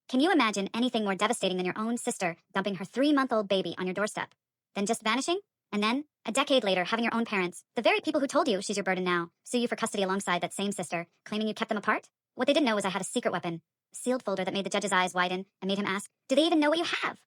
Can you imagine anything more devastating than your own sister dumping her 3-month-old baby on your doorstep? Then just vanishing? And then, a decade later, having your own parents, the very people who told you she's your burden now, sue you for custody alongside that same sister, claiming you kept them apart? What they didn't know was I had a secret weapon, a sealed folder that made the judge's eyes widen and made him ask, do they even know what you have?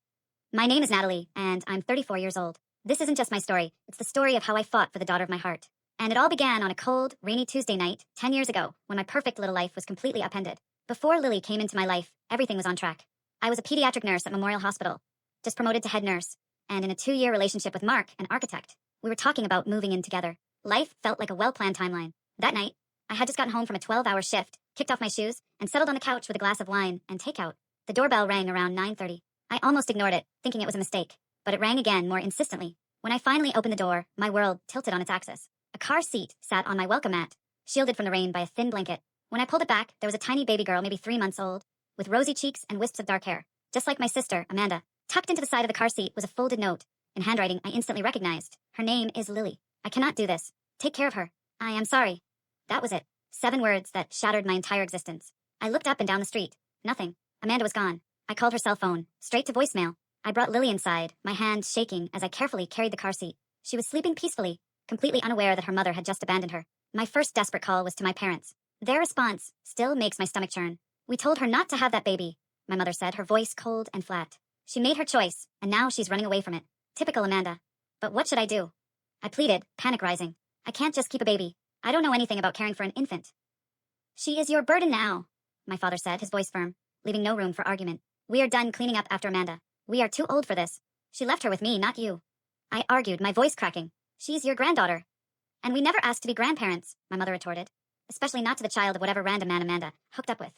My name is Natalie, and I'm 34 years old. This isn't just my story, it's the story of how I fought for the daughter of my heart. And it all began on a cold, rainy Tuesday night, 10 years ago, when my perfect little life was completely upended. Before Lily came into my life, everything was on track. I was a pediatric nurse at Memorial Hospital, just promoted to head nurse, and in a 2-year relationship with Mark, an architect. We were talking about moving in together. Life felt like a well-planned timeline. That night, I had just gotten home from a 12-hour shift, kicked off my shoes, and settled on the couch with a glass of wine and takeout. The doorbell rang around 9:30. I almost ignored it, thinking it was a mistake, but it rang again more insistently. When I finally opened the door, my world tilted on its axis. A car seat sat on my welcome mat, shielded from the rain by a thin blanket. When I pulled it back, there was a tiny baby girl, maybe 3 months old, with rosy cheeks and wisps of dark hair, just like my sister, Amanda. Tucked into the side of the car seat was a folded note, in handwriting I instantly recognized. Her name is Lily. I cannot do this. Take care of her. I am sorry. That was it. 7 words that shattered my entire existence. I looked up and down the street. Nothing. Amanda was gone. I called her cell phone, straight to voicemail. I brought Lily inside, my hands shaking as I carefully carried the car seat. She was sleeping peacefully, completely unaware that her mother had just abandoned her. My first desperate call was to my parents. Their response still makes my stomach churn. We told her not to have that baby, my mother said, her voice cold and flat. She made her choice, and now she's running away from it. Typical Amanda. But what should I do? I pleaded, panic rising. I can't just keep a baby. I don't know anything about caring for an infant. She is your burden now, my father said, his voice firm, leaving no room for argument. We are done cleaning up after Amanda. We are too old for this. She left her with me, not you. I argued, my voice cracking. She's your granddaughter. And we never asked to be grandparents, my mother retorted. Especially not to the child of whatever random man Amanda hooked up with.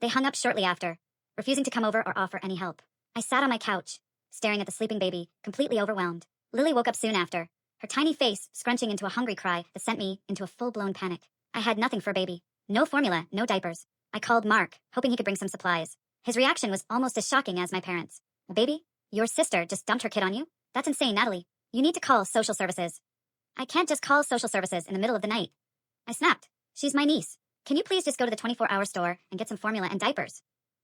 They hung up shortly after, refusing to come over or offer any help. I sat on my couch, staring at the sleeping baby, completely overwhelmed. Lily woke up soon after, her tiny face scrunching into a hungry cry that sent me into a full-blown panic. I had nothing for a baby. No formula, no diapers. I called Mark, hoping he could bring some supplies. His reaction was almost as shocking as my parents. A baby? Your sister just dumped her kid on you? That's insane, Natalie. You need to call social services. I can't just call social services in the middle of the night. I snapped. She's my niece. Can you please just go to the 24-hour store and get some formula and diapers?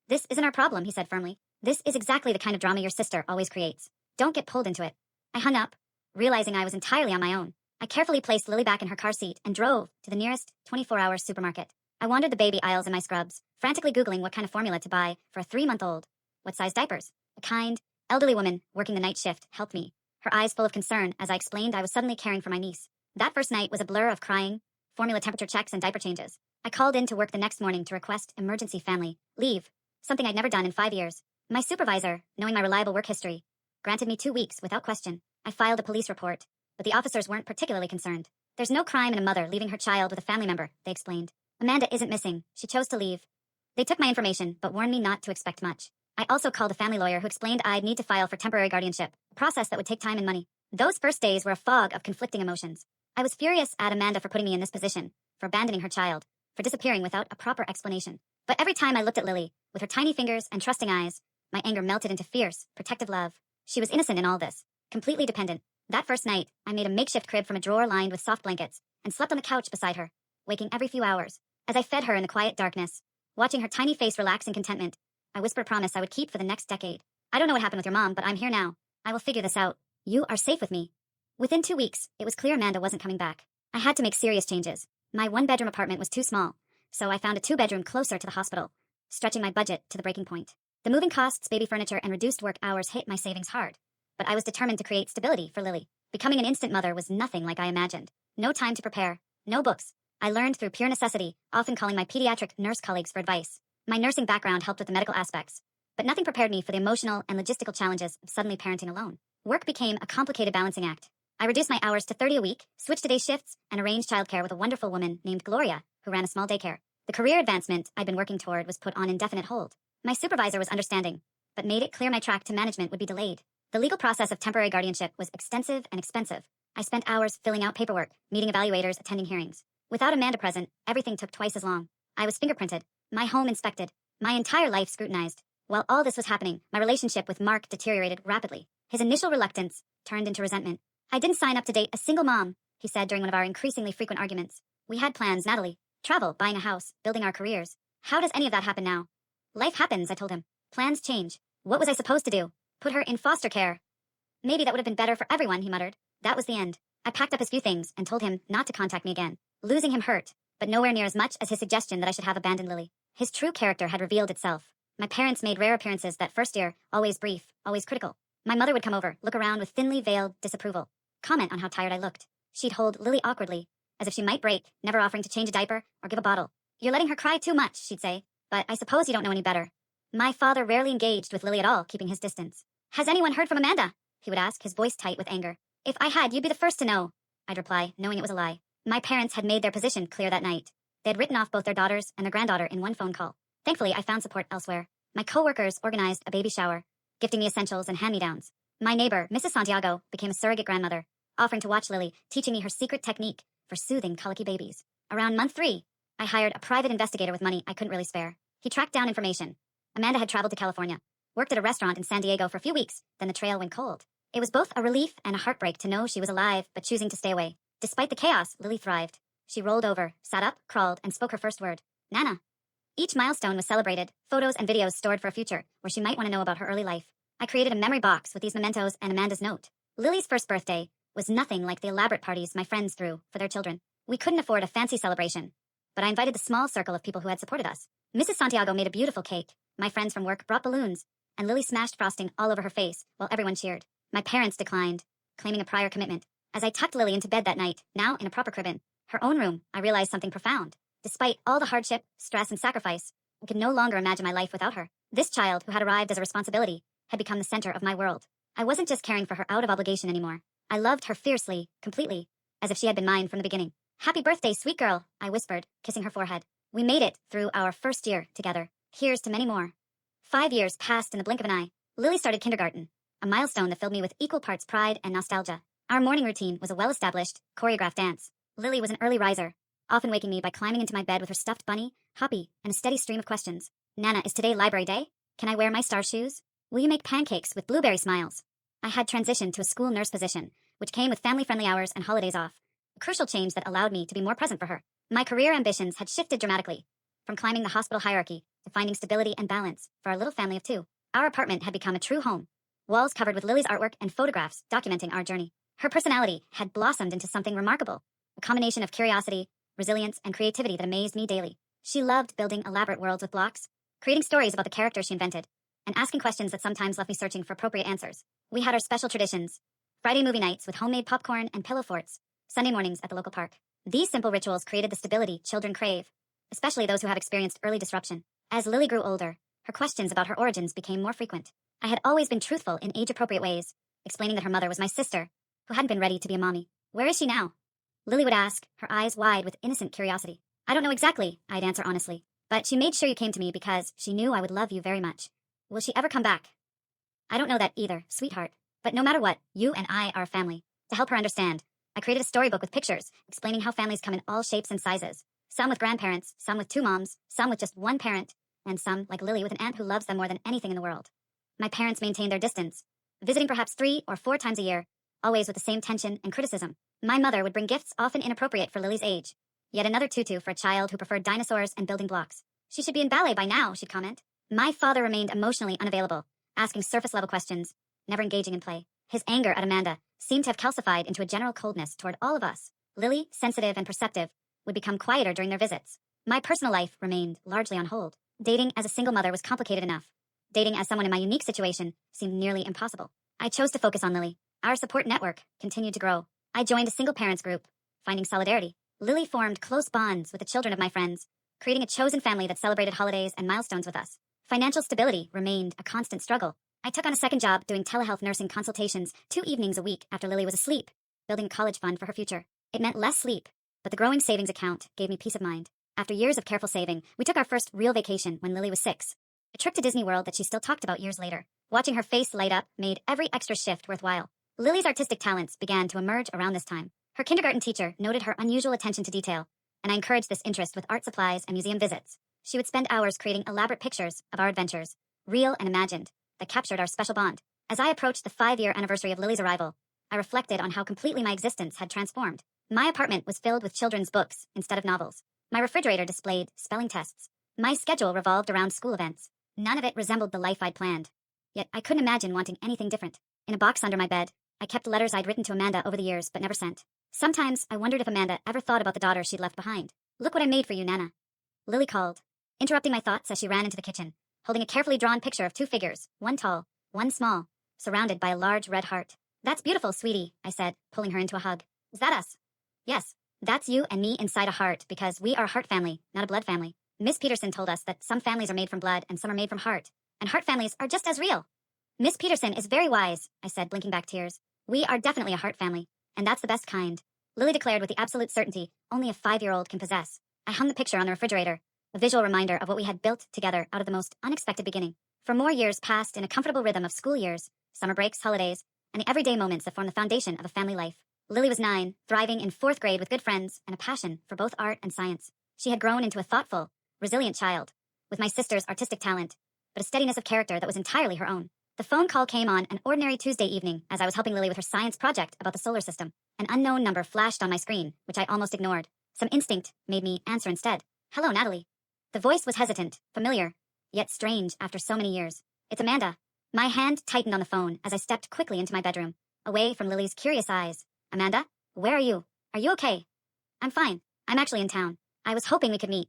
This isn't our problem, he said firmly. This is exactly the kind of drama your sister always creates. Don't get pulled into it. I hung up, realizing I was entirely on my own. I carefully placed Lily back in her car seat and drove to the nearest 24-hour supermarket. I wandered the baby aisles in my scrubs, frantically Googling what kind of formula to buy for a 3-month-old. What size diapers? A kind, elderly woman working the night shift helped me, her eyes full of concern as I explained I was suddenly caring for my niece. That first night was a blur of crying, formula temperature checks, and diaper changes. I called in to work the next morning to request emergency family leave, something I'd never done in 5 years. My supervisor, knowing my reliable work history, granted me 2 weeks without question. I filed a police report, but the officers weren't particularly concerned. There's no crime in a mother leaving her child with a family member, they explained. Amanda isn't missing. She chose to leave. They took my information, but warned me not to expect much. I also called a family lawyer who explained I'd need to file for temporary guardianship, a process that would take time and money. Those first days were a fog of conflicting emotions. I was furious at Amanda for putting me in this position, for abandoning her child, for disappearing without a proper explanation. But every time I looked at Lily, with her tiny fingers and trusting eyes, my anger melted into fierce, protective love. She was innocent in all this, completely dependent. That first night, I made a makeshift crib from a drawer lined with soft blankets and slept on the couch beside her, waking every few hours. As I fed her in the quiet darkness, watching her tiny face relax in contentment, I whispered a promise I would keep for the next decade. I don't know what happened with your mom, but I'm here now. I will figure this out. You are safe with me. Within 2 weeks, it was clear Amanda wasn't coming back. I had to make serious changes. My 1-bedroom apartment was too small, so I found a 2-bedroom closer to the hospital, stretching my budget to the breaking point. The moving costs, baby furniture, and reduced work hours hit my savings hard. But I was determined to create stability for Lily. Becoming an instant mother was nothing like I imagined. No time to prepare. No books. I learned through pure necessity, often calling my pediatric nurse colleagues for advice. My nursing background helped with the medical aspects, but nothing prepared me for the emotional and logistical challenges of suddenly parenting alone. Work became a complicated balancing act. I reduced my hours to 30 a week, switched to day shifts, and arranged childcare with a wonderful woman named Gloria, who ran a small daycare. The career advancement I'd been working toward was put on indefinite hold. My supervisor was understanding, but made it clear my track to management would be delayed. The legal process of temporary guardianship was extensive and expensive. I spent hours filling out paperwork, meeting evaluators, attending hearings. Without Amanda present, everything took twice as long. I was fingerprinted, my home inspected, my entire life scrutinized. While all this was happening, my relationship with Mark deteriorated rapidly. His initial reluctance turned into resentment. I didn't sign up to date a single mom, he said during one of our increasingly frequent arguments. We had plans, Natalie. Travel, buying a house, building our careers. How does any of that happen now? Life happens, I told him. Plans change. What was I supposed to do? Put her in foster care. Maybe that would have been better for everyone, he muttered. That was the end. I packed up his few things and told him not to contact me again. Losing him hurt, but nowhere near as much as his suggestion that I should have abandoned Lily. His true character had revealed itself. My parents made rare appearances that first year, always brief, always critical. My mother would come over, look around with thinly veiled disapproval, comment on how tired I looked. She'd hold Lily awkwardly, as if she might break, never offering to change a diaper or give a bottle. You're letting her cry too much, she'd say, but I suppose you don't know any better. My father rarely engaged with Lily at all, keeping his distance. Has anyone heard from Amanda? He would ask, his voice tight with anger. If I had, you'd be the first to know, I'd reply, knowing it was a lie. My parents had made their position clear that night. They had written off both their daughters and their granddaughter in one phone call. Thankfully, I found support elsewhere. My co-workers organized a baby shower, gifting me essentials and hand-me-downs. My neighbor, Mrs. Santiago, became a surrogate grandmother, offering to watch Lily, teaching me her secret technique for soothing colicky babies. Around month 3, I hired a private investigator with money I couldn't really spare. He tracked down information. Amanda had traveled to California, worked at a restaurant in San Diego for a few weeks, then the trail went cold. It was both a relief and a heartbreak to know she was alive, but choosing to stay away. Despite the chaos, Lily thrived. She rolled over, sat up, crawled, and spoke her first word, Nana. Each milestone was celebrated, photos and videos stored for a future, where she might want to know about her early life. I created a memory box with these mementos and Amanda's note. Lily's first birthday was nothing like the elaborate parties my friends threw for their children. We couldn't afford a fancy celebration, but I invited the small circle of people who had supported us. Mrs. Santiago made a beautiful cake. My friends from work brought balloons, and Lily smashed frosting all over her face while everyone cheered. My parents declined, claiming a prior commitment. As I tucked Lily into bed that night, now in a proper crib, her own room, I realized something profound. Despite all the hardship, stress, and sacrifice, I could no longer imagine my life without her. This child, who had arrived as a responsibility, had become the center of my world. I wasn't just caring for her out of obligation anymore. I loved her fiercely, completely, as if she had been mine from the beginning. Happy birthday, sweet girl, I whispered, kissing her forehead. We made it through our first year together. Here's to many more. 5 years passed in the blink of an eye. Lily started kindergarten, a milestone that filled me with equal parts pride and nostalgia. Our morning routine was a well-established, choreographed dance. Lily was an early riser, often waking me by climbing into my bed with her stuffed bunny, Hoppy, and a steady stream of questions. Nana, is today library day? Can I wear my star shoes? Will you make pancakes with blueberry smiles? I had transitioned to a school nurse position, which came with family-friendly hours and holidays off, a crucial change that allowed me to be more present for her. My career ambitions had shifted dramatically, from climbing the hospital hierarchy to finding stability and balance for our little family of 2. Our apartment had become a true home, walls covered with Lily's artwork and photographs documenting our journey. Her personality had blossomed into something remarkable, a combination of curiosity, resilience, and creativity that amazed me daily. She loved building elaborate worlds with blocks, creating stories about the characters she invented, and asking questions that sometimes left me searching for appropriate answers. We had our special traditions: Friday movie nights with homemade popcorn and pillow forts, Sunday mornings at the local park. These simple rituals created the stability children crave, especially those who have experienced early disruption. As Lily grew older, her questions about her origins became more frequent. I had always been truthful in age-appropriate ways, explaining that her mother was my sister, who hadn't been ready to be a mommy. Where is she now? Lily would ask, her eyes wide with innocent curiosity. I don't know exactly, I'd answer honestly, but she made sure you came to me because she knew I would love you very much. Will she ever come back? I don't know that either, sweetheart. But no matter what, you and I are a family. To help her understand, I created a storybook with pictures, explaining how families come in all shapes and sizes. Some with grandparents, some with 2 moms, some with just 1 parent, and some, like Lily, with an aunt who loves them more than anything in the world. My parents maintained their distance, visiting perhaps 3 or 4 times a year, always with the same tension and criticism. My mother would bring gifts often inappropriate for Lily's age. Yet another tutu for a child who preferred dinosaurs and building blocks. She should be in ballet by now, she'd comment. My father remained emotionally unavailable, asking surface-level questions, never engaging in play. His anger at Amanda seemed to have calcified into a general coldness toward all of us. Lily, sensitive and perceptive, would become quieter during their visits. My personal life remained largely on hold. Dating as a single mother was complicated enough. Dating as someone in my unique situation seemed nearly impossible. I chose to focus on Lily. Our support network continued to grow. I joined a single parents group, finding solidarity. Lily formed close bonds with the children of my friends, creating a chosen family that celebrated holidays and milestones with us. Financial stability remained a constant struggle. I took on a second job doing telehealth nursing consultations 2 evenings a week after Lily was asleep, building a college fund for her future. It meant less sleep, but the growing savings account gave me peace of mind. After years of careful saving, we took our first real vacation when Lily was 6. A trip to Disney World that she still talked about years later. Watching her face light up made every extra shift worthwhile. Lily's artistic talents began to emerge around this time. Her kindergarten teacher noted her unusual attention to detail, and I encouraged this interest with art supplies and museum visits. She would spend hours creating elaborate pictures of our adventures, real and imagined, that captured our special bond. As I approached the 5-year anniversary of Lily's arrival, I reflected on how completely my existence had transformed. My apartment was filled with children's books instead of novels. My refrigerator displayed spelling tests. My schedule revolved around school events. None of it resembled the life I'd planned. Yet I couldn't imagine wanting anything different. In a box under my bed, I kept letters I'd written to Amanda over the years but never sent. Sometimes I wondered if Amanda ever thought about the daughter she'd left behind. Look what I made for you, Nana. Lily called, interrupting my thoughts as she ran into the kitchen, holding a carefully drawn picture of two figures, one tall, one small, surrounded by a large red heart. That's beautiful, sweetie, I said, pulling her into a hug. Is that us? Yes, that's you and me inside a heart because we are a heart family, not a blood family. Miss Peterson told us that some families are made from blood and some are made from heart, and heart families are just as real. Miss Peterson is very wise, I said, blinking back tears. We are definitely a heart family, and that's the best kind, Lily declared with the absolute certainty only a 5-year-old can possess. I hung the picture on the refrigerator, a visual reminder of what we had built together out of the most unexpected beginning. For more years passed in a comfortable rhythm of school years, summer breaks, holidays, and the everyday moments that form the foundation of a family life. Lily was 9, thriving in 4th grade with good friends and a passion for both art and science. She had grown into a thoughtful, resilient child, with my sister's artistic talent, but a steadiness of character that was entirely her own. The phone call came on an ordinary Tuesday evening as I was helping Lily with her science project about the solar system. An unknown number flashed on my screen, which I almost ignored. Some instinct made me answer instead. Hello, Natalie. The voice was hesitant, familiar, yet strange after so many years. It's Amanda. My hand tightened on the phone as I stepped quickly into my bedroom, away from Lily's curious eyes. Amanda, where are you? Are you okay? I'm fine. I'm actually in town. I was hoping we could meet.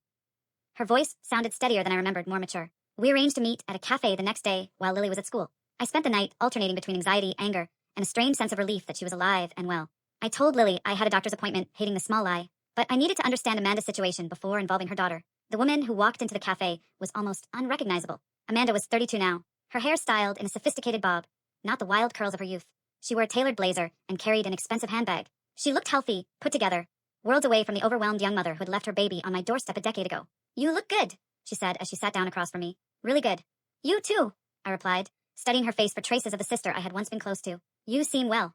Her voice sounded steadier than I remembered, more mature. We arranged to meet at a cafe the next day while Lily was at school. I spent the night alternating between anxiety, anger, and a strange sense of relief that she was alive and well. I told Lily I had a doctor's appointment, hating the small lie, but I needed to understand Amanda's situation before involving her daughter. The woman who walked into the cafe was almost unrecognizable. Amanda was 32 now, her hair styled in a sophisticated bob, not the wild curls of her youth. She wore a tailored blazer and carried an expensive handbag. She looked healthy, put together, worlds away from the overwhelmed young mother who had left her baby on my doorstep a decade ago. You look good, she said as she sat down across from me. Really good. You too, I replied, studying her face for traces of the sister I had once been close to. You seem well.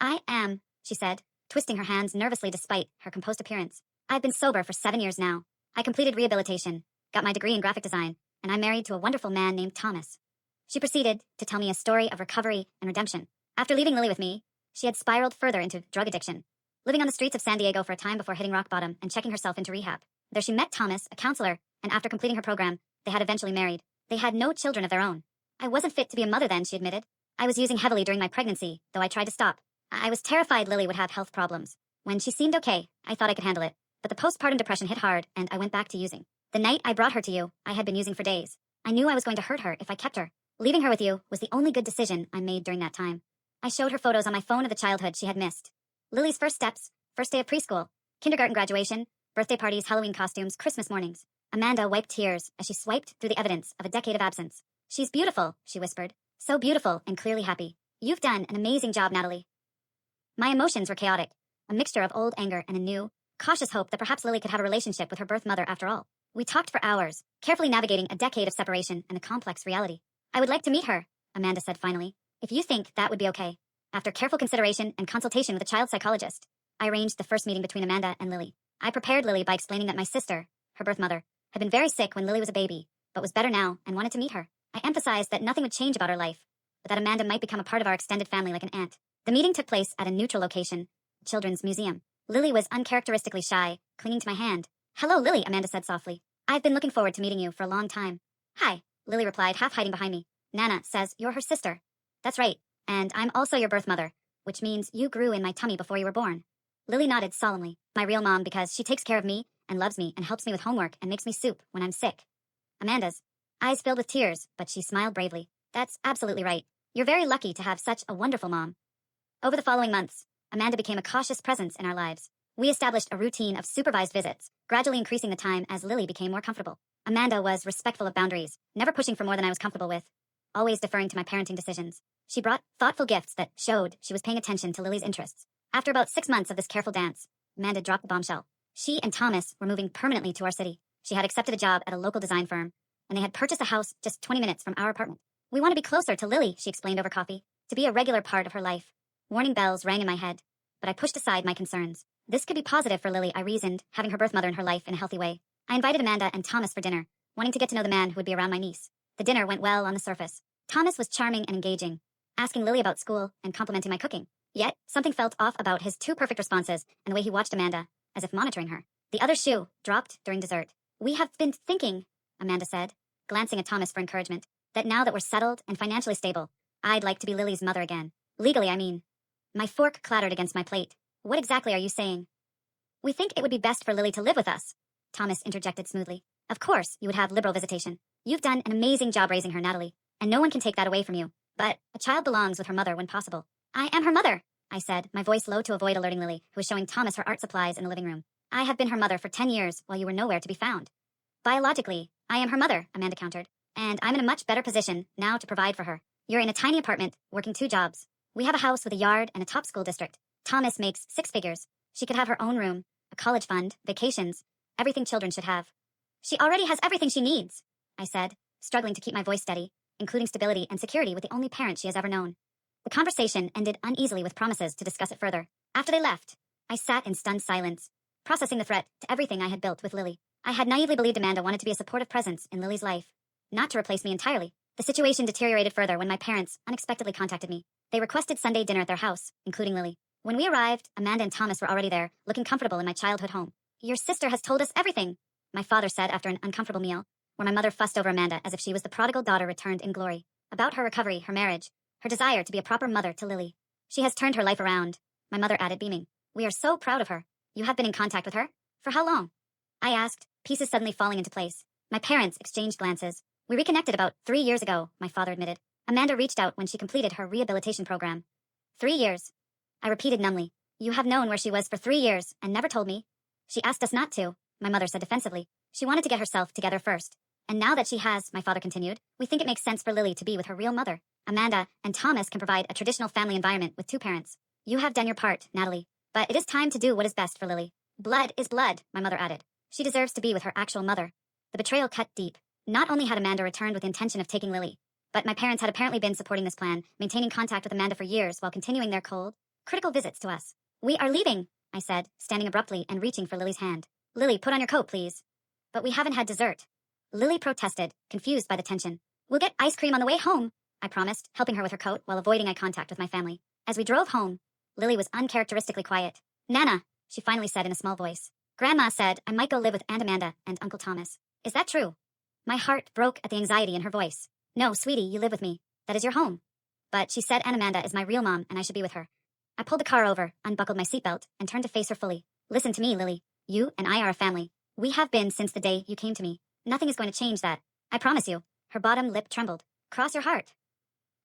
I am, she said, twisting her hands nervously despite her composed appearance. I've been sober for 7 years now. I completed rehabilitation, got my degree in graphic design, and I'm married to a wonderful man named Thomas. She proceeded to tell me a story of recovery and redemption. After leaving Lily with me, she had spiraled further into drug addiction, living on the streets of San Diego for a time before hitting rock bottom and checking herself into rehab. There she met Thomas, a counselor, and after completing her program, they had eventually married. They had no children of their own. I wasn't fit to be a mother then, she admitted. I was using heavily during my pregnancy, though I tried to stop. I was terrified Lily would have health problems. When she seemed okay, I thought I could handle it. But the postpartum depression hit hard, and I went back to using. The night I brought her to you, I had been using for days. I knew I was going to hurt her if I kept her. Leaving her with you was the only good decision I made during that time. I showed her photos on my phone of the childhood she had missed. Lily's first steps, first day of preschool, kindergarten graduation, birthday parties, Halloween costumes, Christmas mornings. Amanda wiped tears as she swiped through the evidence of a decade of absence. She's beautiful, she whispered. So beautiful and clearly happy. You've done an amazing job, Natalie. My emotions were chaotic, a mixture of old anger and a new, cautious hope that perhaps Lily could have a relationship with her birth mother after all. We talked for hours, carefully navigating a decade of separation and the complex reality. I would like to meet her, Amanda said finally, if you think that would be okay. After careful consideration and consultation with a child psychologist, I arranged the first meeting between Amanda and Lily. I prepared Lily by explaining that my sister, her birth mother, had been very sick when Lily was a baby, but was better now and wanted to meet her. I emphasized that nothing would change about her life, but that Amanda might become a part of our extended family like an aunt. The meeting took place at a neutral location, the Children's Museum. Lily was uncharacteristically shy, clinging to my hand. Hello, Lily, Amanda said softly. I've been looking forward to meeting you for a long time. Hi, Lily replied, half hiding behind me. Nana says you're her sister. That's right, and I'm also your birth mother, which means you grew in my tummy before you were born. Lily nodded solemnly. My real mom because she takes care of me and loves me and helps me with homework and makes me soup when I'm sick. Amanda's eyes filled with tears, but she smiled bravely. That's absolutely right. You're very lucky to have such a wonderful mom. Over the following months, Amanda became a cautious presence in our lives. We established a routine of supervised visits, gradually increasing the time as Lily became more comfortable. Amanda was respectful of boundaries, never pushing for more than I was comfortable with, always deferring to my parenting decisions. She brought thoughtful gifts that showed she was paying attention to Lily's interests. After about 6 months of this careful dance, Amanda dropped the bombshell. She and Thomas were moving permanently to our city. She had accepted a job at a local design firm, and they had purchased a house just 20 minutes from our apartment. We want to be closer to Lily, she explained over coffee, to be a regular part of her life. Warning bells rang in my head, but I pushed aside my concerns. This could be positive for Lily, I reasoned, having her birth mother in her life in a healthy way. I invited Amanda and Thomas for dinner, wanting to get to know the man who would be around my niece. The dinner went well on the surface. Thomas was charming and engaging, asking Lily about school and complimenting my cooking. Yet, something felt off about his 2 perfect responses and the way he watched Amanda, as if monitoring her. The other shoe dropped during dessert. We have been thinking, Amanda said. glancing at Thomas for encouragement. That now that we're settled and financially stable, I'd like to be Lily's mother again. Legally, I mean. My fork clattered against my plate. What exactly are you saying? We think it would be best for Lily to live with us, Thomas interjected smoothly. Of course, you would have liberal visitation. You've done an amazing job raising her, Natalie, and no one can take that away from you. But a child belongs with her mother when possible. I am her mother, I said, my voice low to avoid alerting Lily, who was showing Thomas her art supplies in the living room. I have been her mother for 10 years while you were nowhere to be found. Biologically, I am her mother, Amanda countered, and I'm in a much better position now to provide for her. You're in a tiny apartment, working 2 jobs. We have a house with a yard and a top school district. Thomas makes 6 figures. She could have her own room, a college fund, vacations, everything children should have. She already has everything she needs, I said, struggling to keep my voice steady, including stability and security with the only parent she has ever known. The conversation ended uneasily with promises to discuss it further. After they left, I sat in stunned silence, processing the threat to everything I had built with Lily. I had naively believed Amanda wanted to be a supportive presence in Lily's life, not to replace me entirely. The situation deteriorated further when my parents unexpectedly contacted me. They requested Sunday dinner at their house, including Lily. When we arrived, Amanda and Thomas were already there, looking comfortable in my childhood home. Your sister has told us everything, my father said after an uncomfortable meal, where my mother fussed over Amanda as if she was the prodigal daughter returned in glory. About her recovery, her marriage, her desire to be a proper mother to Lily. She has turned her life around, my mother added, beaming. We are so proud of her. You have been in contact with her? For how long? I asked, pieces suddenly falling into place. My parents exchanged glances. We reconnected about 3 years ago, my father admitted. Amanda reached out when she completed her rehabilitation program. 3 years. I repeated numbly. You have known where she was for 3 years and never told me. She asked us not to, my mother said defensively. She wanted to get herself together first. And now that she has, my father continued, we think it makes sense for Lily to be with her real mother. Amanda and Thomas can provide a traditional family environment with 2 parents. You have done your part, Natalie. But it is time to do what is best for Lily. Blood is blood, my mother added. She deserves to be with her actual mother. The betrayal cut deep. Not only had Amanda returned with the intention of taking Lily, but my parents had apparently been supporting this plan, maintaining contact with Amanda for years while continuing their cold, critical visits to us. We are leaving, I said, standing abruptly and reaching for Lily's hand. Lily, put on your coat, please. But we haven't had dessert. Lily protested, confused by the tension. We'll get ice cream on the way home, I promised, helping her with her coat while avoiding eye contact with my family. As we drove home, Lily was uncharacteristically quiet. Nana, she finally said in a small voice. Grandma said I might go live with Aunt Amanda and Uncle Thomas. Is that true? My heart broke at the anxiety in her voice. No, sweetie, you live with me. That is your home. But she said Aunt Amanda is my real mom and I should be with her. I pulled the car over, unbuckled my seatbelt, and turned to face her fully. Listen to me, Lily. You and I are a family. We have been since the day you came to me. Nothing is going to change that. I promise you. Her bottom lip trembled. Cross your heart.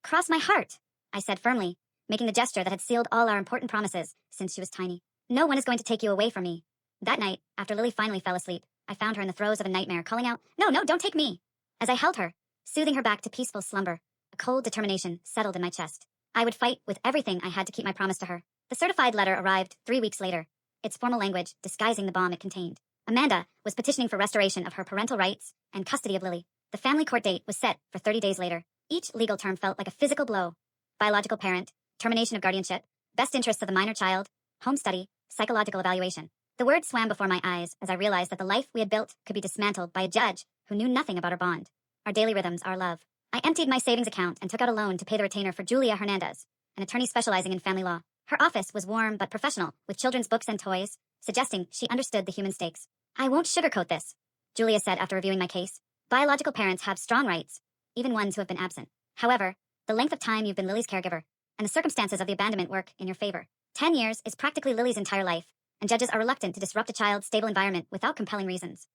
Cross my heart, I said firmly, making the gesture that had sealed all our important promises since she was tiny. No one is going to take you away from me. That night, after Lily finally fell asleep, I found her in the throes of a nightmare, calling out, No, don't take me. As I held her, soothing her back to peaceful slumber, a cold determination settled in my chest. I would fight with everything I had to keep my promise to her. The certified letter arrived 3 weeks later, its formal language disguising the bomb it contained. Amanda was petitioning for restoration of her parental rights and custody of Lily. The family court date was set for 30 days later. Each legal term felt like a physical blow. Biological parent, termination of guardianship, best interests of the minor child, home study, psychological evaluation. The words swam before my eyes as I realized that the life we had built could be dismantled by a judge who knew nothing about our bond, our daily rhythms, our love. I emptied my savings account and took out a loan to pay the retainer for Julia Hernandez, an attorney specializing in family law. Her office was warm but professional, with children's books and toys, suggesting she understood the human stakes. I won't sugarcoat this, Julia said after reviewing my case. Biological parents have strong rights, even ones who have been absent. However, the length of time you've been Lily's caregiver and the circumstances of the abandonment work in your favor. 10 years is practically Lily's entire life, and judges are reluctant to disrupt a child's stable environment without compelling reasons.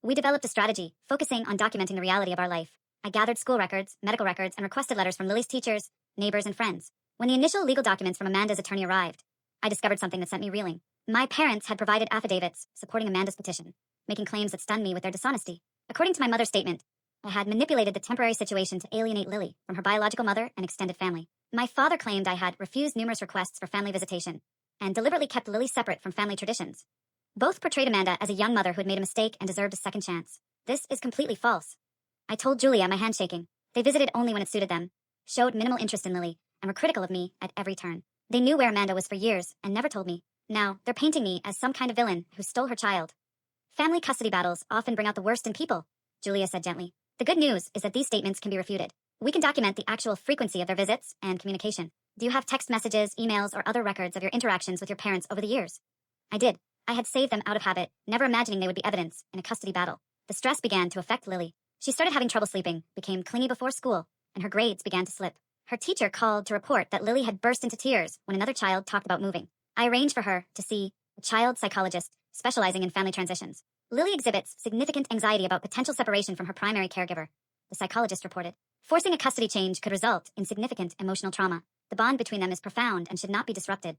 We developed a strategy, focusing on documenting the reality of our life. I gathered school records, medical records, and requested letters from Lily's teachers, neighbors, and friends. When the initial legal documents from Amanda's attorney arrived, I discovered something that sent me reeling. My parents had provided affidavits supporting Amanda's petition, making claims that stunned me with their dishonesty. According to my mother's statement, I had manipulated the temporary situation to alienate Lily from her biological mother and extended family. My father claimed I had refused numerous requests for family visitation and deliberately kept Lily separate from family traditions. Both portrayed Amanda as a young mother who had made a mistake and deserved a second chance. This is completely false. I told Julia, my handshaking. They visited only when it suited them, showed minimal interest in Lily, and were critical of me at every turn. They knew where Amanda was for years and never told me. Now, they're painting me as some kind of villain who stole her child. Family custody battles often bring out the worst in people, Julia said gently. The good news is that these statements can be refuted. We can document the actual frequency of their visits and communication. Do you have text messages, emails, or other records of your interactions with your parents over the years? I did. I had saved them out of habit, never imagining they would be evidence in a custody battle. The stress began to affect Lily. She started having trouble sleeping, became clingy before school, and her grades began to slip. Her teacher called to report that Lily had burst into tears when another child talked about moving. I arranged for her to see a child psychologist specializing in family transitions. Lily exhibits significant anxiety about potential separation from her primary caregiver, the psychologist reported. Forcing a custody change could result in significant emotional trauma. The bond between them is profound and should not be disrupted.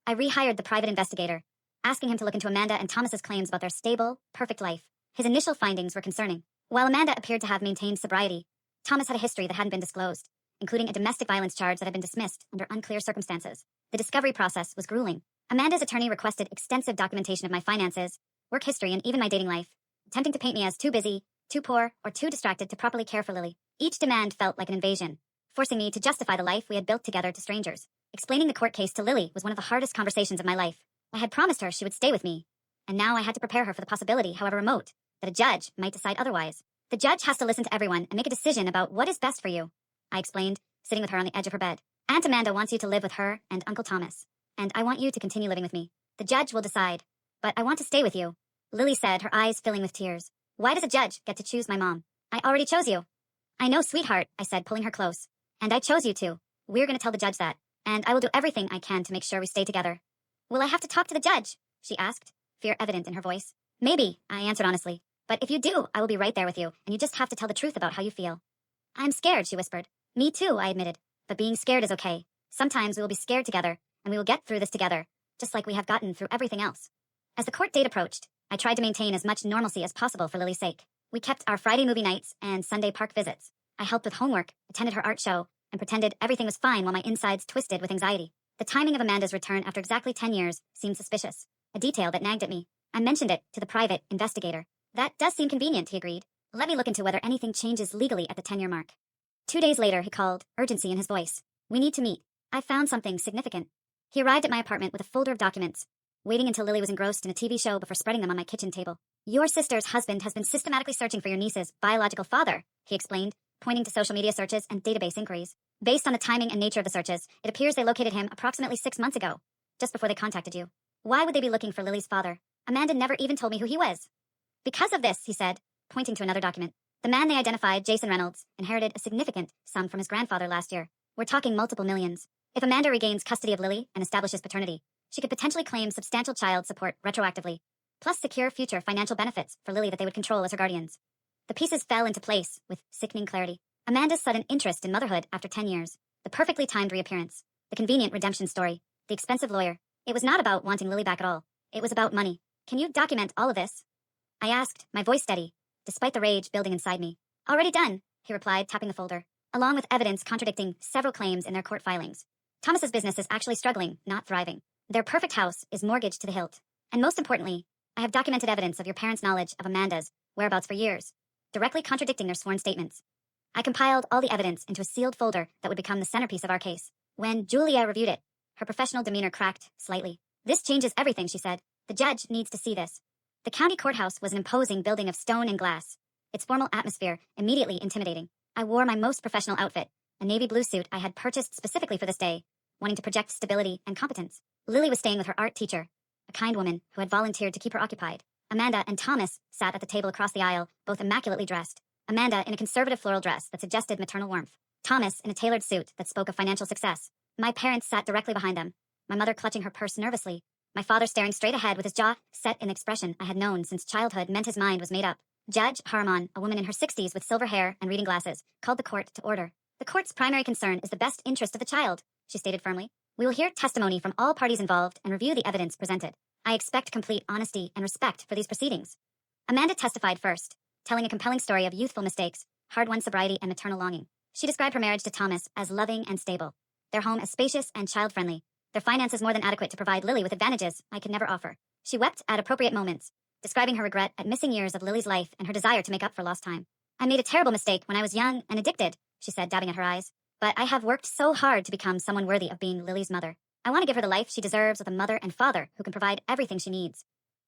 I rehired the private investigator, asking him to look into Amanda and Thomas's claims about their stable, perfect life. His initial findings were concerning. While Amanda appeared to have maintained sobriety, Thomas had a history that hadn't been disclosed, including a domestic violence charge that had been dismissed under unclear circumstances. The discovery process was grueling. Amanda's attorney requested extensive documentation of my finances, work history, and even my dating life, attempting to paint me as too busy, too poor, or too distracted to properly care for Lily. Each demand felt like an invasion, forcing me to justify the life we had built together to strangers. Explaining the court case to Lily was one of the hardest conversations of my life. I had promised her she would stay with me, and now I had to prepare her for the possibility, however remote, that a judge might decide otherwise. The judge has to listen to everyone and make a decision about what is best for you, I explained, sitting with her on the edge of her bed. Aunt Amanda wants you to live with her and Uncle Thomas, and I want you to continue living with me. The judge will decide, but I want to stay with you, Lily said, her eyes filling with tears. Why does a judge get to choose my mom? I already chose you. I know, sweetheart, I said, pulling her close. And I chose you too. We're going to tell the judge that, and I will do everything I can to make sure we stay together. Will I have to talk to the judge? She asked, fear evident in her voice. Maybe, I answered honestly. But if you do, I will be right there with you, and you just have to tell the truth about how you feel. I'm scared, she whispered. Me too, I admitted. But being scared is okay. Sometimes we will be scared together, and we will get through this together, just like we have gotten through everything else. As the court date approached, I tried to maintain as much normalcy as possible for Lily's sake. We kept our Friday movie nights and Sunday park visits. I helped with homework, attended her art show, and pretended everything was fine while my insides twisted with anxiety. The timing of Amanda's return after exactly 10 years seemed suspicious, a detail that nagged at me. I mentioned it to the private investigator. That does seem convenient, he agreed. Let me look into whether anything changes legally at the 10-year mark. 2 days later, he called, urgency in his voice. We need to meet. I found something significant. He arrived at my apartment with a folder of documents, waiting until Lily was engrossed in a TV show before spreading them on my kitchen table. Your sister's husband has been systematically searching for your niece's biological father, he explained, pointing to social media searches and database inquiries. Based on the timing and nature of the searches, it appears they located him approximately 6 months ago, just before they contacted you. Why would they be looking for Lily's father? Amanda never even told me who he was. Because of this, he said, pointing to another document. The man they identified, Jason Reynolds, inherited a significant sum from his grandfather last year. We're talking multiple millions. If Amanda regains custody of Lily and establishes paternity, she could potentially claim substantial child support retroactively, plus secure future financial benefits for Lily that they would control as her guardians. The pieces fell into place with sickening clarity. Amanda's sudden interest in motherhood after 10 years, the perfectly timed reappearance, the convenient redemption story, the expensive lawyer. It was not about wanting Lily back at all. It was about money. Can you document all of this? I asked, my voice steady, despite the rage building inside me. Already done, he replied, tapping the folder, along with evidence contradicting several claims in their court filings. Thomas's business is actually struggling, not thriving. Their perfect house is mortgaged to the hilt. And most importantly, I have documented evidence of your parents' knowledge of Amanda's whereabouts for years, directly contradicting their sworn statements. I compiled all the evidence into a sealed folder that would become the centerpiece of our case. When Julia reviewed it, her professional demeanor cracked slightly. This changes everything, she said. The judge needs to see this. The county courthouse was an imposing building of stone and glass, its formal atmosphere immediately intimidating. I wore my most professional outfit, a navy blue suit I had purchased specifically for this day, wanting to project stability and competence. Lily was staying with her art teacher, a kind woman who had volunteered to keep her occupied. Amanda and Thomas sat at the table across the aisle, both immaculately dressed. Amanda in a conservative floral dress that suggested maternal warmth. Thomas in a tailored suit that spoke of financial success. My parents sat directly behind them, my mother clutching her purse nervously, my father staring straight ahead with his jaw set in the expression I had known since childhood meant his mind was made up. Judge Harmon, a woman in her 60s with silver hair and reading glasses, called the court to order. The court's primary concern is the best interest of the child, she stated firmly. We will hear testimony from all parties involved and review the evidence presented. I expect complete honesty and respect for these proceedings. Amanda testified first, telling a compelling story of youthful mistakes, hard-won sobriety, and maternal longing. She described her marriage to Thomas as loving and stable, their home as spacious and child-friendly, their finances more than adequate to provide Lily with advantages I could never offer. She wept at appropriate moments, describing her regret at missing years of Lily's life and her desire to make up for lost time. I made a terrible mistake when I was young and addicted, she said, dabbing at her eyes. But I have worked so hard to become someone worthy of being Lily's mother. I want to give her the life she deserves with a mother and father who can provide everything she needs.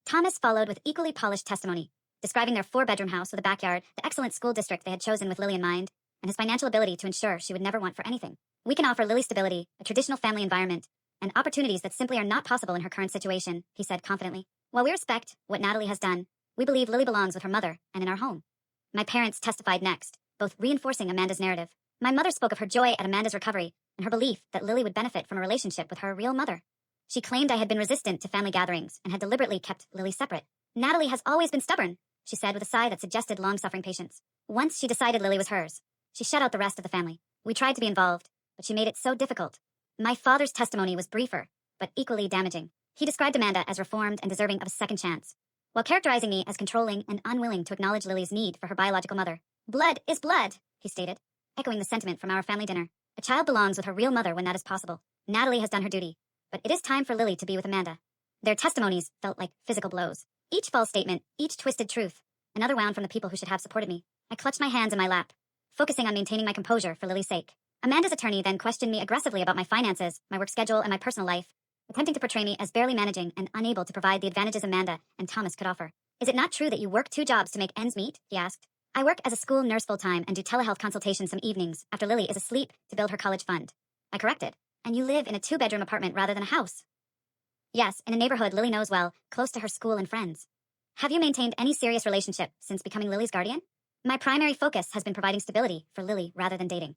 Thomas followed with equally polished testimony, describing their 4-bedroom house with a backyard, the excellent school district they had chosen with Lily in mind, and his financial ability to ensure she would never want for anything. We can offer Lily stability, a traditional family environment, and opportunities that simply are not possible in her current situation, he said confidently. While we respect what Natalie has done, we believe Lily belongs with her mother and in our home. My parents testified next, both reinforcing Amanda's narrative. My mother spoke of her joy at Amanda's recovery and her belief that Lily would benefit from a relationship with her real mother. She claimed I had been resistant to family gatherings and had deliberately kept Lily separate. Natalie has always been stubborn, she said with a sigh that suggested long-suffering patience. Once she decided Lily was hers, she shut out the rest of the family. We tried to be involved, but she made it so difficult. My father's testimony was briefer, but equally damaging. He described Amanda as reformed and deserving of a second chance, while characterizing me as controlling and unwilling to acknowledge Lily's need for her biological mother. Blood is blood, he stated, echoing the sentiment from our family dinner. A child belongs with her real mother when that is possible. Natalie has done her duty, but it is time for Lily to be with Amanda. Their testimonies felt like physical blows. Each false statement, each twisted truth, another wound from the people who should have supported me. I clutched my hands in my lap, focusing on maintaining my composure for Lily's sake. Amanda's attorney then questioned me aggressively about my finances, my work schedule, and my personal life, attempting to portray me as barely managing and unable to provide the advantages Amanda and Thomas could offer. Is it not true that you work 2 jobs to make ends meet? He asked. I work as a school nurse full-time and do telehealth consultations some evenings after Lily is asleep to build her college fund. I corrected. And you live in a 2-bedroom apartment rather than a house. Yes, in a neighborhood Lily knows well, close to her school and friends. Have you maintained any serious relationship since becoming Lily's guardian? My primary focus has been providing stability for Lily rather than dating.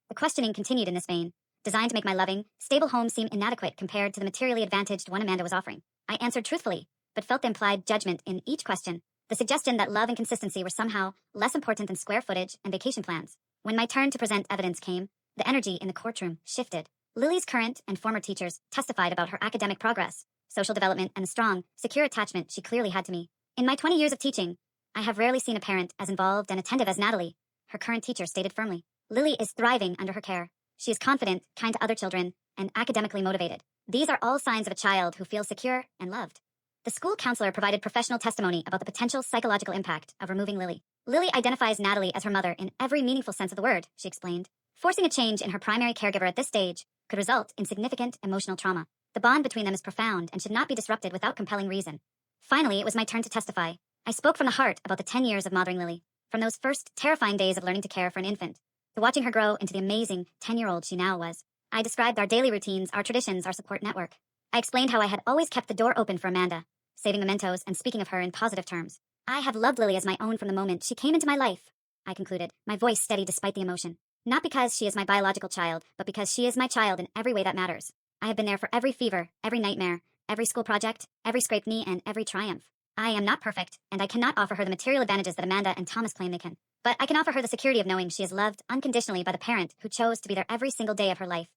The questioning continued in this vein, designed to make my loving, stable home seem inadequate compared to the materially advantaged one Amanda was offering. I answered truthfully, but felt the implied judgment in each question, the suggestion that love and consistency were somehow less important than square footage and vacation plans. When my turn to present evidence came, the energy in the courtroom shifted. Lily's current and former teachers testified about her academic progress, social development, and the strong, secure attachment she clearly had to me. In my 20 years of teaching, I have rarely seen a parent as involved and attentive as Natalie, her current teacher stated firmly. Lily is thriving under her care. She is confident, kind to other children, and academically motivated. These are all signs of a child who feels secure and loved. The school counselor provided professional testimony about the potential psychological impact of removing Lily. Lily identifies Natalie as her mother in every meaningful sense of the word, she explained. Forcing a change in her primary caregiver at this stage could result in significant emotional trauma. The bond between them is profound and should not be disrupted without compelling reason. Finally, it was my turn to testify. I spoke from the heart about the 10 years of mothering Lily, from those first terrifying days of learning to care for an infant, to watching her grow into the amazing 10-year-old she now was. I described our daily routines, our traditions, our support network. I explained how I had always kept the door open for Amanda, saving mementos and speaking of her in positive terms. I have loved Lily as my own from the moment she came into my life, I concluded, my voice steady despite the emotion. Not because she is my biological child, but because she is my child in every way that matters. I have been there for every fever, every nightmare, every school project, every scraped knee, and every triumph. I am not perfect, and I cannot offer her the material advantages that Amanda and Thomas claim they can. But I can offer her the security of knowing she is loved unconditionally by the parent who chose to be there every single day of her life.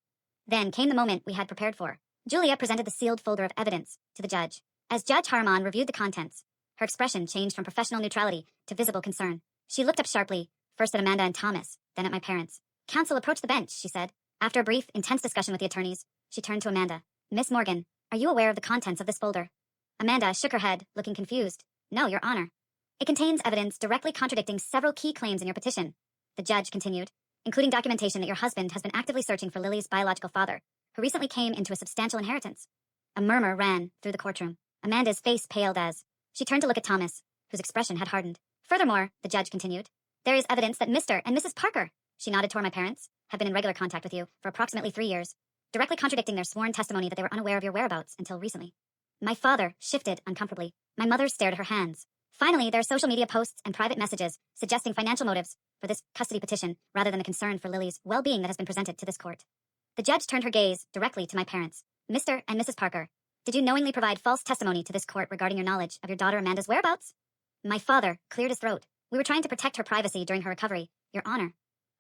Then came the moment we had prepared for. Julia presented the sealed folder of evidence to the judge. As Judge Harmon reviewed the contents, her expression changed from professional neutrality to visible concern. She looked up sharply, first at Amanda and Thomas, then at my parents. Counsel approached the bench, she said. After a brief, intense discussion with the attorneys, she turned to Amanda. Miss Morgan, are you aware of the contents of this folder? Amanda shook her head, looking confused. No, Your Honor. It contains evidence directly contradicting several key claims in your petition, the judge continued, including documentation that your husband has been actively searching for Lily's biological father, who recently came into a substantial inheritance. A murmur ran through the courtroom. Amanda's face paled as she turned to look at Thomas, whose expression had hardened. Furthermore, the judge continued, there is evidence that Mr. and Mrs. Parker, she nodded toward my parents, have been in regular contact with you for approximately 3 years, directly contradicting their sworn testimony that they were unaware of your whereabouts until recently. My father shifted uncomfortably. My mother stared at her hands. Finally, there are social media posts and private messages suggesting financial motives for this custody petition rather than the concern for Lily's well-being that has been presented to this court. The judge turned her gaze directly to my parents. Mr. and Mrs. Parker, did you knowingly provide false testimony to this court regarding your knowledge of your daughter Amanda's whereabouts? My father cleared his throat. We were trying to protect her privacy during her recovery, Your Honor.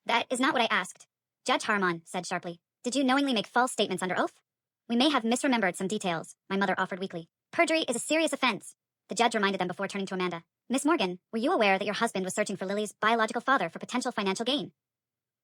That is not what I asked. Judge Harmon said sharply. Did you knowingly make false statements under oath? We may have misremembered some details, my mother offered weakly. Perjury is a serious offense, the judge reminded them before turning to Amanda. Miss Morgan, were you aware that your husband was searching for Lily's biological father for potential financial gain?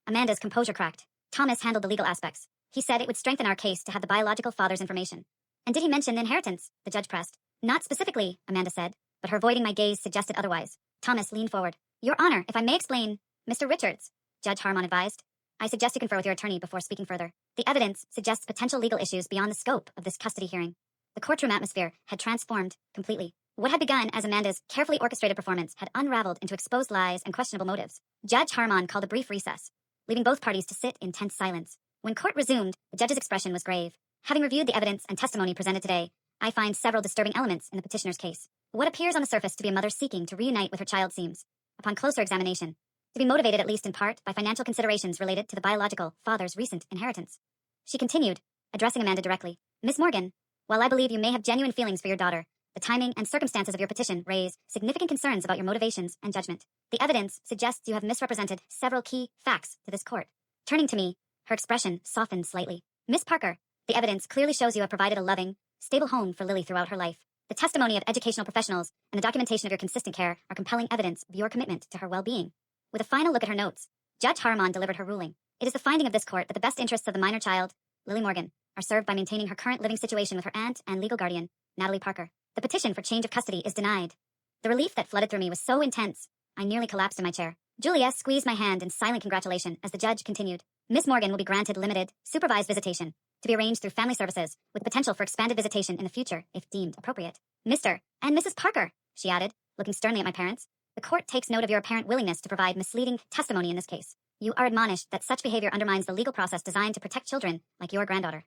Amanda's composure cracked. Thomas handled the legal aspects. He said it would strengthen our case to have the biological father's information. And did he mention the inheritance? The judge pressed. Not specifically, Amanda said, but her avoiding my gaze suggested otherwise. Thomas leaned forward. Your Honor, if I may explain. Mr. Richards, Judge Harmon advised. I suggest you confer with your attorney before speaking further. The evidence suggests potential legal issues beyond the scope of this custody hearing. The courtroom atmosphere had transformed completely. What had begun as Amanda's carefully orchestrated performance had unraveled into exposed lies and questionable motives. Judge Harmon called a brief recess, leaving both parties to sit in tense silence. When court resumed, the judge's expression was grave. Having reviewed the evidence and testimony presented today, I find several disturbing elements in the petitioner's case. What appears on the surface to be a mother seeking to reunite with her child seems upon closer examination, to be motivated at least in part by financial considerations related to the biological father's recent inheritance. She continued, addressing Amanda directly. Miss Morgan, while I believe you may have genuine feelings for your daughter, the timing and circumstances of your petition raise significant concerns about your motivations and judgment. The evidence suggests you have misrepresented several key facts to this court. Turning to me, her expression softened slightly. Miss Parker, the evidence clearly shows you have provided a loving, stable home for Lily throughout her life. The testimony of educational professionals and the documentation of your consistent care are compelling evidence of your commitment to her well-being. With a final look at her notes, Judge Harriman delivered her ruling. It is the finding of this court that the best interests of the minor child, Lily Morgan, are served by maintaining her current living situation with her aunt and legal guardian, Natalie Parker. The petition for change of custody is denied. The relief that flooded through me was so intense, I nearly collapsed in my chair. Julia squeezed my hand in silent congratulation as the judge continued. Miss Morgan will be granted limited, supervised visitation, to be arranged through family services, with potential for expanded visitation in the future, if deemed appropriate. Mr. and Mrs. Parker, she added, looking sternly at my parents, the court takes note of your apparent willingness to provide misleading testimony in this case. You are admonished that such behavior undermines the legal process designed to protect children like your granddaughter.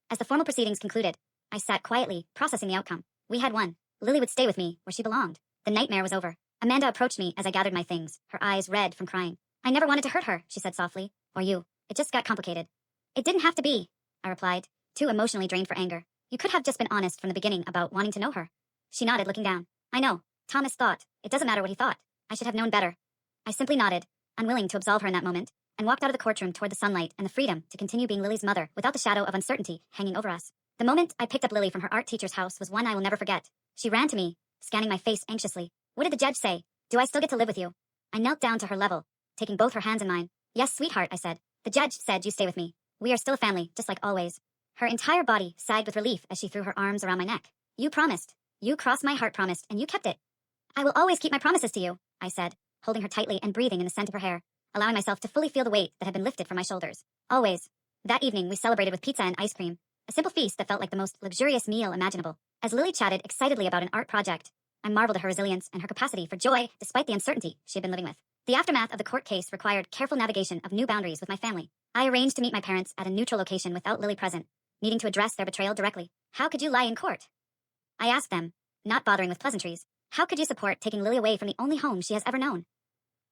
As the formal proceedings concluded, I sat quietly, processing the outcome. We had won. Lily would stay with me, where she belonged. The nightmare was over. Amanda approached me as I gathered my things, her eyes red from crying. I never wanted to hurt her, she said softly. Or you. It just got complicated. It didn't have to be, I replied, too emotionally drained for anger. You could have just been honest from the beginning about wanting to know her. She nodded, looking down. I know. Thomas thought. It doesn't matter what he thought. I should have known better. I simply nodded, unwilling to absolve her in that moment, and walked out of the courtroom toward the sunlight and the freedom to continue being Lily's mother without the shadow of uncertainty hanging over us. The moment I picked up Lily from her art teacher's house was one I will never forget. She ran to me, scanning my face anxiously. What did the judge say? Do I still get to live with you? I knelt down to her level, taking both her hands in mine. Yes, sweetheart, I said. The judge said you stay with me. We are still a family, just like always. Her entire body sighed with relief as she threw her arms around my neck. You promised. You crossed my heart promised, and you kept it. I will always keep my promises to you, I said, holding her tightly and breathing in the scent of her hair, allowing myself to fully feel the weight that had been lifted from my shoulders. Always. That evening, we celebrated with pizza and ice cream, a simple feast that felt like the most luxurious meal imaginable. As Lily chatted excitedly about an art project, I marveled at her resilience and her capacity for joy despite the uncertainty she had been living with. The aftermath of the court case required careful navigation of new boundaries with my family. I arranged to meet my parents at a neutral location without Lily present, needing to address their betrayal directly. How could you lie in court? I asked them, not bothering with pleasantries. How could you support taking Lily away from the only home she has ever known?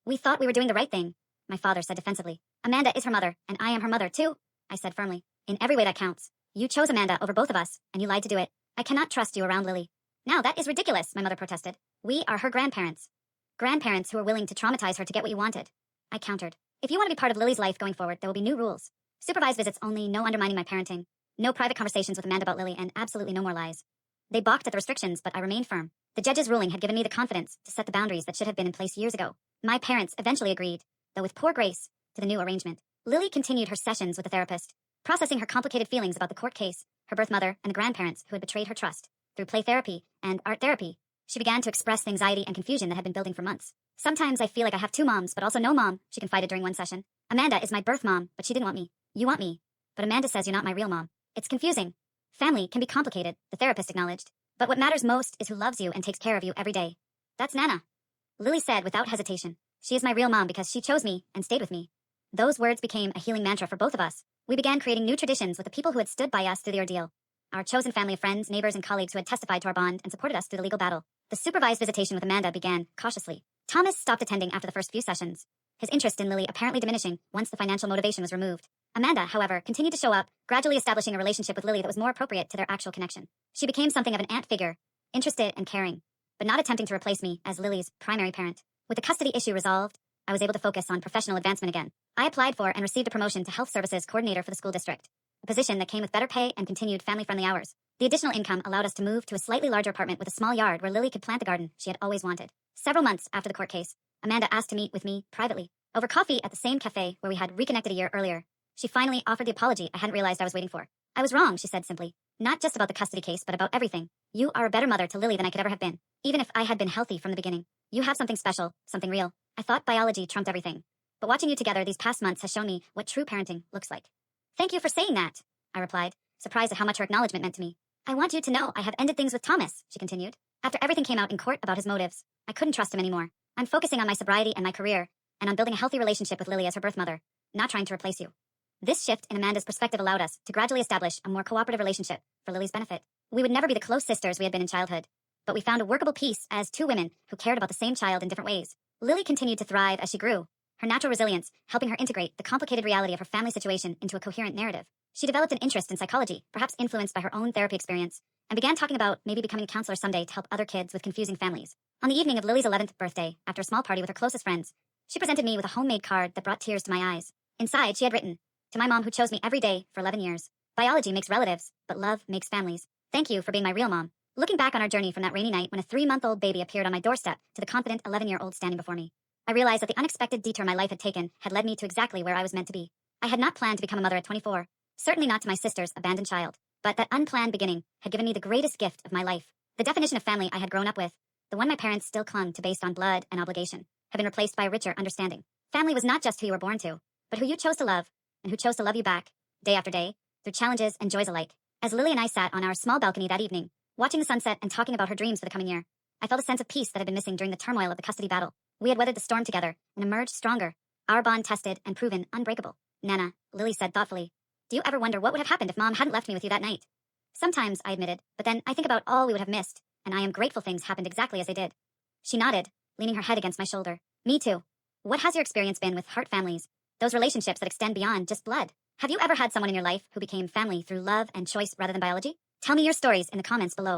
We thought we were doing the right thing, my father said defensively. Amanda is her mother, and I am her mother too, I said firmly. In every way that counts. You chose Amanda over both of us, and you lied to do it. I cannot trust you around Lily. Now that is ridiculous, my mother protested. We are her grandparents. Grandparents who are willing to traumatize her to get what you wanted. I countered. If you want to be part of Lily's life going forward, there will be new rules. Supervised visits only, no undermining my parenting. No private conversations with Amanda about Lily, and absolutely no more lies. They balked at the restrictions, but I remained firm. The judge's ruling had given me the confidence to set the boundaries that should have been in place years ago. My parents eventually agreed, though with poor grace, to the new arrangement. Lily continued her sessions with the therapist, processing her complicated feelings about the court case, her birth mother, and the grandparents who had betrayed her trust. Through play therapy and art therapy, she began to express the anxiety and confusion that had been building for months. Sometimes I feel like I have two moms, but also no mom, she confided during one session. Amanda is my birth mom, but she didn't want me. You want me. But Amanda says you're not my real mom. It's confusing. Family can be complicated, the therapist acknowledged. But what matters most is who loves you and takes care of you every day. That's Nana. Lily said without hesitation. She is my real mom because she chose me and stayed with me. Those words became a healing mantra for both of us. We began creating new traditions with the people who had stood by us through the ordeal. Our chosen family of friends, neighbors, and colleagues who had testified to our bond and supported us through the legal battle. The supervised visitation with Amanda began cautiously. Thomas stopped attending after the first few sessions, his interest in Lily apparently diminishing once the financial motivation was removed. Amanda, however, continued to show up, gradually establishing a relationship with Lily that was more appropriate to their actual connection. She became something of an aunt figure, interested and caring, but not attempting to replace me as Lily's primary parent. With the custody issue resolved, I was able to focus on professional advancement again. I applied for and received a promotion to health services coordinator for the school district, a position that came with better pay and continued family-friendly hours. The additional income allowed us to move to a slightly larger apartment with a small yard where Lily could plant the garden she had always wanted. Several months after the court case, Amanda asked to meet with me privately, over coffee at the same cafe where we had reconnected a year earlier. She finally offered the apology I hadn't realized I was waiting for. I was wrong, she said simply. Not just about the custody case, but about everything. You are a better mother to Lily than I could ever have been, even if I had been healthy from the beginning. You have something special, something real. I thought biology trumped everything. But watching you together these past months has shown me what true parenting looks like. Thank you for saying that, I replied, surprised at how much her acknowledgement meant to me. I want you to know I have ended things with Thomas, she continued. After everything came out in court about his motives, I couldn't trust him anymore. I'm focusing on my sobriety and my career, and on building a healthy relationship with Lily as her birth mother, not trying to replace you. This shift in Amanda's perspective allowed us to gradually establish a more cooperative relationship for Lily's benefit. We would never be the close sisters we had been in childhood, but we found a workable peace as two women who cared about the same child in different ways. Lily continued to thrive as she grew, her natural resilience helping her integrate the complicated reality of her family situation into a coherent narrative. She developed an interest in psychology, perhaps influenced by her own therapy experience, and began talking about maybe becoming a counselor someday to help other kids with confusing families. On the evening of Lily's 11th birthday, after a small party with her closest friends, she presented me with a homemade card that brought tears to my eyes. Inside, she had written, "To my mom who chose me every day for 11 years. Biology makes relatives, but love makes families. Thank you for being my real mom." Looking back on our journey from that rainy night when a 3-month-old baby appeared on my doorstep to the confident 11-year-old standing before me, I realized that the unexpected detour my life had taken had led me to exactly where I was meant to be. I had not planned to become a mother at 24, certainly not to my sister's abandoned child, but that unplanned beginning had given me the greatest gift of my life. The definition of family I had grown up with, the one my parents still clung to based on blood and obligation, had been replaced by a richer understanding. Family was not just who you were born to, but who you chose to love, and who chose to love you back, day after day, through challenges and joys alike. As Lily and I sat on our small balcony that evening, watching the sunset and talking about her dreams for the coming year, I felt a sense of peace that had been missing during the turmoil of the custody battle. We had weathered the storm together and emerged stronger, our bond tested and proven unbreakable. "Nana," Lily said thoughtfully, "do you ever wonder what would have happened if Mom hadn't left me with you that night?" "Sometimes," I admitted, "but then I think about all we would have missed, and I am grateful things happened exactly as they did." She nodded, leaning her head against my shoulder. "Me too. What has your experience been with heart families, those relationships that extend beyond just blood? Have you ever had someone in your life who became family through love and choice rather than biology? Tell me your stories in the comments below."